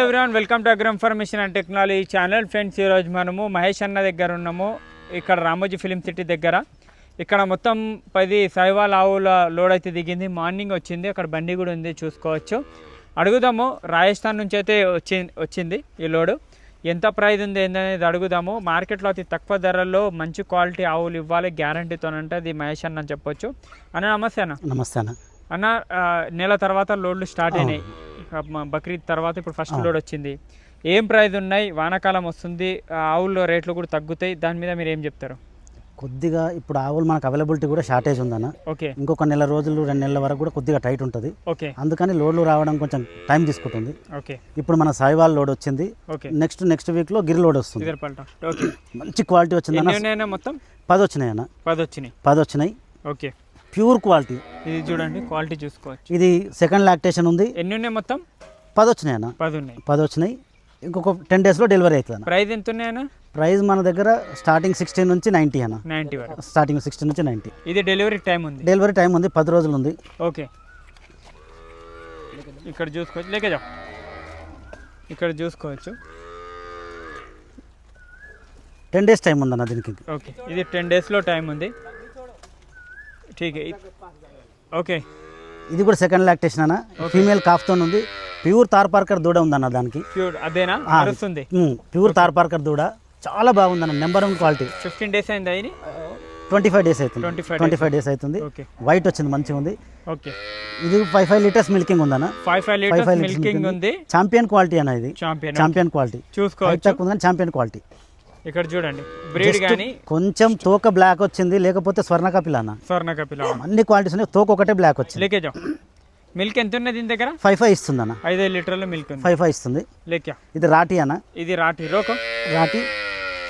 Hello everyone, welcome to agro information and technology channel. Friends, ఈరోజు మనము మహేష్ అన్న దగ్గర ఉన్నాము. ఇక్కడ రామోజీ ఫిలిం సిటీ దగ్గర. ఇక్కడ మొత్తం 10 సైవాల్ ఆవుల లోడ్ అయితే దిగింది. మార్నింగ్ వచ్చింది. అక్కడ బండి కూడా ఉంది, చూసుకోవచ్చు. అడుగుదాము. రాజస్థాన్ నుంచి అయితే వచ్చింది ఈ లోడు. ఎంత ప్రైజ్ ఉంది ఏందనేది అడుగుదాము. మార్కెట్లో అతి తక్కువ ధరల్లో మంచి క్వాలిటీ ఆవులు ఇవ్వాలి గ్యారంటీతోనంటే అది మహేష్ అన్న అని చెప్పొచ్చు. అన్న నమస్తే అన్న. నమస్తే అన్న. అన్న, నెల తర్వాత లోడ్లు స్టార్ట్ అయినాయి. బక్రీద్ తర్వాత ఇప్పుడు ఫస్ట్ లోడ్ వచ్చింది. ఏం ప్రైజ్ ఉన్నాయి? వానాకాలం వస్తుంది, ఆవుల్లో రేట్లు కూడా తగ్గుతాయి. దాని మీద మీరు ఏం చెప్తారు? కొద్దిగా ఇప్పుడు ఆవులు మనకు అవైలబిలిటీ కూడా షార్టేజ్ ఉందన్న. ఓకే. ఇంకొక నెల రోజులు 2 నెలల వరకు కూడా కొద్దిగా టైట్ ఉంటుంది. ఓకే. అందుకని లోడ్లు రావడం కొంచెం టైం తీసుకుంటుంది. ఓకే. ఇప్పుడు మన సాయివాల్ లోడ్ వచ్చింది. ఓకే. నెక్స్ట్ వీక్లో గిరి లోడ్ వస్తుంది. ఓకే. మంచి క్వాలిటీ వచ్చింది అన్న. మొత్తం 10 వచ్చినాయి అన్న. 10 వచ్చినాయి. ఓకే. Pure quality. ఇది చూడండి, క్వాలిటీ చూసుకోవచ్చు. ఇది సెకండ్ లాక్టేషన్ ఉంది. ఎన్ని ఉన్నాయి మొత్తం? 10 వచ్చినాయి అన్న. 10 వచ్చినాయి. ఇంకొక 10 daysలో డెలివరీ అవుతుంది అన్న. ప్రైస్ ఎంత ఉన్నాయన్న? ప్రైస్ మన దగ్గర స్టార్టింగ్ 16 నుంచి 90 అన్న. 90 వరకు. స్టార్టింగ్ 16 నుంచి 90. ఇది డెలివరీ టైం ఉంది. 10 రోజులు ఉంది. ఓకే. ఇక్కడ చూసుకోవచ్చు. లేకేజా ఇక్కడ చూసుకోవచ్చు. 10 days టైం ఉందన్న దీనికి. ఓకే. ఇది 10 daysలో టైం ఉంది. ఓకే. ఇది కూడా సెకండ్ లాక్టేషన్ అన్న. ఫీమేల్ కాఫ్తో ఉంది. ప్యూర్ తార్పార్కర్ దూడ ఉందన్న దానికి. ప్యూర్ అదేనా? ప్యూర్ తార్పార్కర్ దూడ చాలా బాగుందన్న. Number 1 quality. 15 days అయింది. 25 days అవుతుంది. 25 days అవుతుంది. వైట్ వచ్చింది, మంచిగా ఉంది. ఓకే. ఇది 5 liters మిల్కింగ్ ఉందన్న. 5 liters మిల్కింగ్ ఉంది. చాంపియన్ క్వాలిటీ అన్న. ఇది చాంపియన్ క్వాలిటీ. చూసుకోవచ్చు. Champion quality. ఇక్కడ చూడండి, బ్రీడ్ గాని కొంచెం తోక బ్లాక్ వచ్చింది, లేకపోతే స్వర్ణ కపిల అన్న. స్వర్ణ కపిల అన్ని క్వాలిటీస్ ఉన్నాయి. తోక ఒకటే బ్లాక్ వచ్చింది. లేకేజ మిల్క్ ఎంత ఉన్నది దీని దగ్గర? 5 ఇస్తుంది అన్న. 5 లీటర్ల మిల్క్ ఉంది. 5 ఇస్తుంది. లేక ఇది రాటి అన్న. ఇది రాటి రోకో. రాటి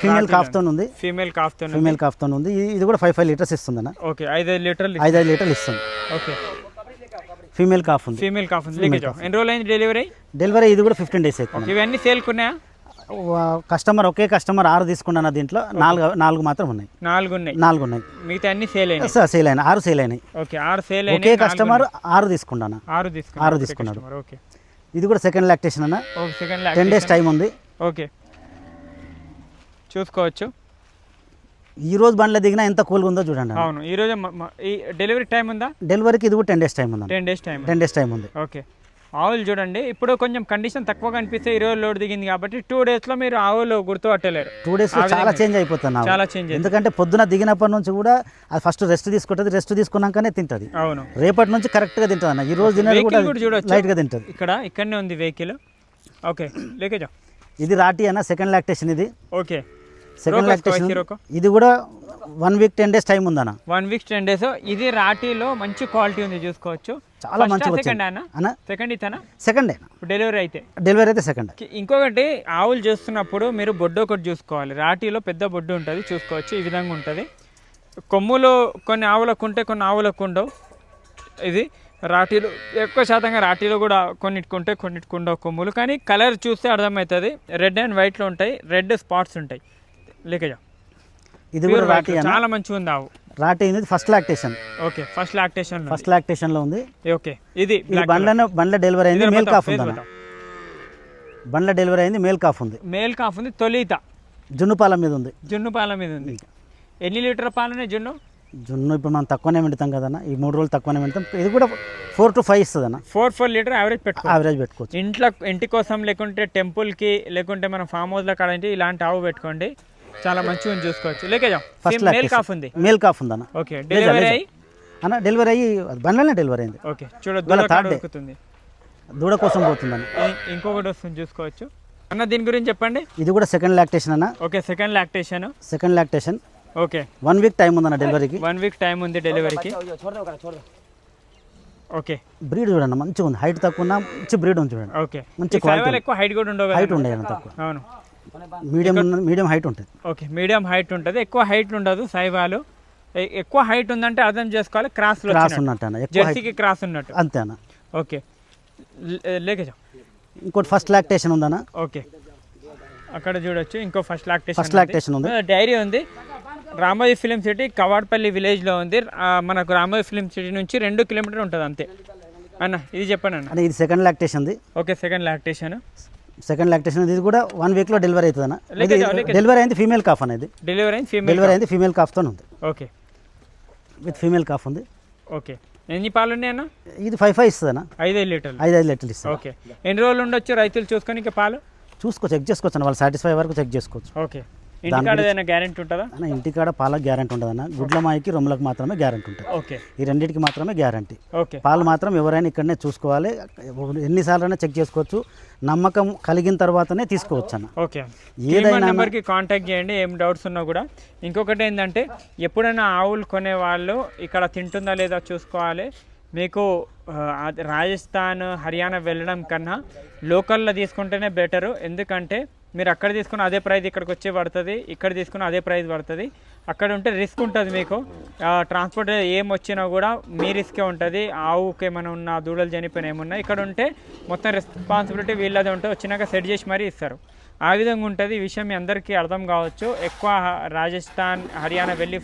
ఫీమేల్ కాఫ్తో ఉంది. ఫీమేల్ కాఫ్తో ఉంది. ఇది కూడా 5 liters ఇస్తుంది అన్న. ఓకే. 5 లీటర్లు ఇస్తుంది. ఓకే. ఫీమేల్ కాఫ్ ఉంది. లేకేజ ఎన్ని రోజులు అయింది డెలివరీ? ఇది కూడా 15 days అవుతుంది. ఇవన్నీ సేల్కున్నాయా? ఒకే కస్టమర్ 6 తీసుకున్నా. దీంట్లో 4 మాత్రం ఉన్నాయి. 4 ఉన్నాయి. మిగతా అన్ని సేల్ అయినాయి. 6 సేల్ అయినాయి. ఓకే. 6 సేల్ అయినాయి. ఒకే కస్టమర్ 6 తీసుకున్నాను. 6 తీసుకున్నాడు. ఓకే. ఇది కూడా సెకండ్ లాక్టేషన్ అన్న. 10 days టైం ఉంది. ఓకే. చూసుకోవచ్చు. ఈ రోజు బండ్లో దిగినా ఎంత కూల్గా ఉందో చూడండి. అవును. ఈ రోజు ఈ డెలివరీ టైం ఉందా? డెలివరీకి ఇది కూడా 10 days టైం ఉంది. 10 days టైం ఉంది. ఓకే. ఆవులు చూడండి, ఇప్పుడు కొంచెం కండిషన్ తక్కువగా అనిపిస్తే 20 లోడ్ దిగింది కాబట్టి 2 daysలో మీరు ఆవులు గుర్తుపట్టలేరు. 2 daysలో చాలా చేంజ్ అయిపోతుంది. చాలా చేంజ్. ఎందుకంటే పొద్దున దిగినప్పటి నుంచి కూడా అది ఫస్ట్ రెస్ట్ తీసుకుంటుంది. రెస్ట్ తీసుకున్నాకనే తింటది. అవును. రేపటి నుంచి కరెక్ట్గా తింటుంది అన్న. ఈ రోజు తినేది కూడా చూడొచ్చు, లైట్గా తింటుంది. ఇక్కడనే ఉంది వెహికల్. ఓకే. లేకేజా ఇది రాటి అన్న. సెకండ్ లాక్టేషన్ ఇది. ఓకే. Second lactation. ఇది కూడా 1 week 10 days టైం ఉందన్న. 1 week 10 days. ఇది రాటిలో మంచి క్వాలిటీ ఉంది, చూసుకోవచ్చు. చాలా మంచిగా సెకండ్ డెలివరీ అయితే సెకండ్. ఇంకొకటి, ఆవులు చేస్తున్నప్పుడు మీరు బొడ్డు ఒకటి చూసుకోవాలి. రాటిలో పెద్ద బొడ్డు ఉంటుంది, చూసుకోవచ్చు. ఈ విధంగా ఉంటుంది. కొమ్ములు కొన్ని ఆవులకు ఉంటే, కొన్ని ఆవులకు ఉండవు. ఇది రాటిలో ఎక్కువ శాతంగా రాటిలో కూడా కొన్నిటికి ఉంటాయి, కొన్నిటికి ఉండవు కొమ్ములు. కానీ కలర్ చూస్తే అర్థమవుతుంది. రెడ్ అండ్ వైట్లో ఉంటాయి. రెడ్ స్పాట్స్ ఉంటాయి. లేకజా ఇది కూడా రాటి చాలా మంచిగా ఉంది ఆవు. రాటి ఇది first lactation. Okay. First lactation లో ఉంది. ఓకే. ఇది బండ్ల డెలివరీ అయింది. మేల్ కాఫ్ ఉంది. బండ్ల డెలివరీ అయింది. మేల్ కాఫ్ ఉంది. తొలిత జున్నుపాల మీద ఉంది. ఎన్ని లీటర్ పాలనే జున్ను ఇప్పుడు మనం తక్కువనే పెడతాం కదన్న. ఈ 3 రోజులు తక్కువనే పెడతాం. ఇది కూడా 4 to 5 ఇస్తుంది అన్న. 4 లీటర్ యావరేజ్ పెట్టుకోవచ్చు. ఇంటి కోసం, లేకుంటే టెంపుల్కి, లేకుంటే మనం ఫామ్ హౌస్లో కాడంటే ఇలాంటి ఆవు పెట్టుకోండి. చాలా మంచిగా చూసుకోవచ్చు. లేకేజా మేల్ కాఫ్ ఉంది. అన్న. ఓకే. డెలివరీ అయ్యి బండ్లనే డెలివరీ అయింది. ఓకే. చూడండి, దూడ కోసం పోతుందని. ఇంకొకటి వస్తుంది, చూసుకోవచ్చు అన్న. దీని గురించి చెప్పండి. ఇది కూడా సెకండ్ లాక్టేషన్ అన్న. Okay. Second lactation. Okay. 1 week time ఉందన్న డెలివరీకి. 1 week టైం ఉంది డెలివరీకి. ఓకే. బ్రీడ్ చూడండి, మంచిగా ఉంది. హైట్ తక్కువ ఉన్న మంచి బ్రీడ్ ఉంది చూడండి. ఓకే. మంచి క్వాలిటీ. ఎక్కువ హైట్ కూడా ఉండవు. హైట్ ఉండే తక్కువ. అవును. మీడియం హైట్ ఉంటుంది. ఓకే. మీడియం హైట్ ఉంటుంది. ఎక్కువ హైట్ ఉండదు. సైవాలు ఎక్కువ హైట్ ఉందంటే అర్థం చేసుకోవాలి, క్రాస్ ఉన్నట్టు అన్న. జెర్సీకి క్రాస్ ఉన్నట్టు. అంతే అన్న. ఓకే. లేకేజా ఇంకోటి ఫస్ట్ లాక్టేషన్ ఉందన్న. ఓకే. అక్కడ చూడొచ్చు, ఇంకో ఫస్ట్ లాక్టేషన్ ఉంది. డైరీ ఉంది. రామోజీ ఫిలిం సిటీ కవాడ్పల్లి విలేజ్లో ఉంది. మనకు రామోజీ ఫిలిం సిటీ నుంచి 2 kilometers ఉంటుంది అంతే. అన్న ఇది చెప్పండి అన్న. ఇది second lactation. Okay. Second lactation. Second lactation ఇది కూడా 1 వీక్లో డెలివరీ అవుతుందన్న. లేక డెలివరీ అయింది ఫీమేల్ కాఫ్ అనేది. డెలివరీ అయింది ఫీమేల్. డెలివరీ అయింది ఫీమేల్ కాఫ్తో ఉంది. ఓకే, విత్ ఫీమేల్ కాఫ్ ఉంది. ఓకే. ఎన్ని పాలు ఉన్నాయన్న? ఇది 5 ఇస్తుందన్న. 5 లీటర్లు. 5 లీటర్లు ఇస్తుంది. ఓకే. ఎన్ని రోజులు ఉండొచ్చు రైతులు చూసుకొని ఇంకా పాలు? చెక్ చేసుకోవచ్చు అన్న, వాళ్ళు సాటిస్ఫై వరకు చెక్ చేసుకోవచ్చు. ఓకే. ఇంటికాడ ఏదైనా గ్యారెంటీ ఉంటుందా అన్న? ఇంటికాడ పాలకు గ్యారెంటీ ఉండదన్న, గుడ్ల మాయకి రొమ్ములకు మాత్రమే గ్యారెంటీ ఉంటుంది. ఓకే. ఈ రెండింటికి మాత్రమే గ్యారెంటీ. ఓకే. పాలు మాత్రం ఎవరైనా ఇక్కడనే చూసుకోవాలి, ఎన్నిసార్లైనా చెక్ చేసుకోవచ్చు, నమ్మకం కలిగిన తర్వాతనే తీసుకోవచ్చు అన్న. ఓకే. ఏదైనా నెంబర్కి కాంటాక్ట్ చేయండి ఏం డౌట్స్ ఉన్నా కూడా. ఇంకొకటి ఏంటంటే ఎప్పుడైనా ఆవులు కొనే వాళ్ళు ఇక్కడ తింటుందా లేదా చూసుకోవాలి. మీకు రాజస్థాన్ హర్యానా వెళ్ళడం కన్నా లోకల్లో తీసుకుంటేనే బెటరు. ఎందుకంటే మీరు అక్కడ తీసుకున్న అదే ప్రైస్ ఇక్కడికి వచ్చి పడుతుంది, ఇక్కడ తీసుకున్న అదే ప్రైస్ పడుతుంది. అక్కడ ఉంటే రిస్క్ ఉంటుంది మీకు, ట్రాన్స్పోర్ట్ ఏం వచ్చినా కూడా మీ రిస్కే ఉంటుంది. ఆవుకి ఏమైనా ఉన్నా దూడలు చనిపోయినా ఏమున్నా, ఇక్కడ ఉంటే మొత్తం రెస్పాన్సిబిలిటీ వీళ్ళదే ఉంటుంది. వచ్చినాక సెట్ చేసి మరీ ఇస్తారు. ఆ విధంగా ఉంటుంది. ఈ విషయం మీ అందరికీ అర్థం కావచ్చు. ఎక్కువ రాజస్థాన్ హర్యానా వెళ్ళి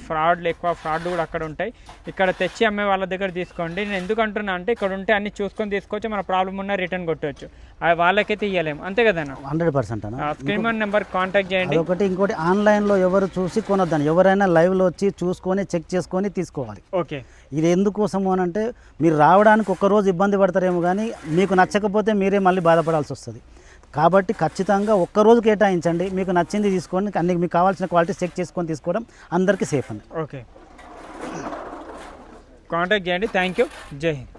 ఎక్కువ ఫ్రాడ్లు కూడా అక్కడ ఉంటాయి. ఇక్కడ తెచ్చి అమ్మే వాళ్ళ దగ్గర తీసుకోండి. నేను ఎందుకు అంటున్నా అంటే ఇక్కడ ఉంటే అన్ని చూసుకొని తీసుకోవచ్చు, మన ప్రాబ్లం ఉన్నా రిటర్న్ కొట్టవచ్చు. వాళ్ళకైతే ఇవ్వలేము, అంతే కదన్నా? 100% అన్న. స్క్రీన్ నెంబర్ కాంటాక్ట్ చేయండి. ఒకటి ఇంకోటి, ఆన్లైన్లో ఎవరు చూసి కొనొద్దని, ఎవరైనా లైవ్లో వచ్చి చూసుకొని చెక్ చేసుకొని తీసుకోవాలి. ఓకే. ఇది ఎందుకోసము అని అంటే మీరు రావడానికి ఒక్కరోజు ఇబ్బంది పడతారేమో కానీ మీకు నచ్చకపోతే మీరే మళ్ళీ బాధపడాల్సి వస్తుంది. కాబట్టి ఖచ్చితంగా ఒక్కరోజు కేటాయించండి, మీకు నచ్చింది తీసుకోండి, అన్ని మీకు కావాల్సిన క్వాలిటీ చెక్ చేసుకొని తీసుకోవడం అందరికీ సేఫ్ అండి. ఓకే, కాంటాక్ట్ చేయండి. Thank you. జై హింద్.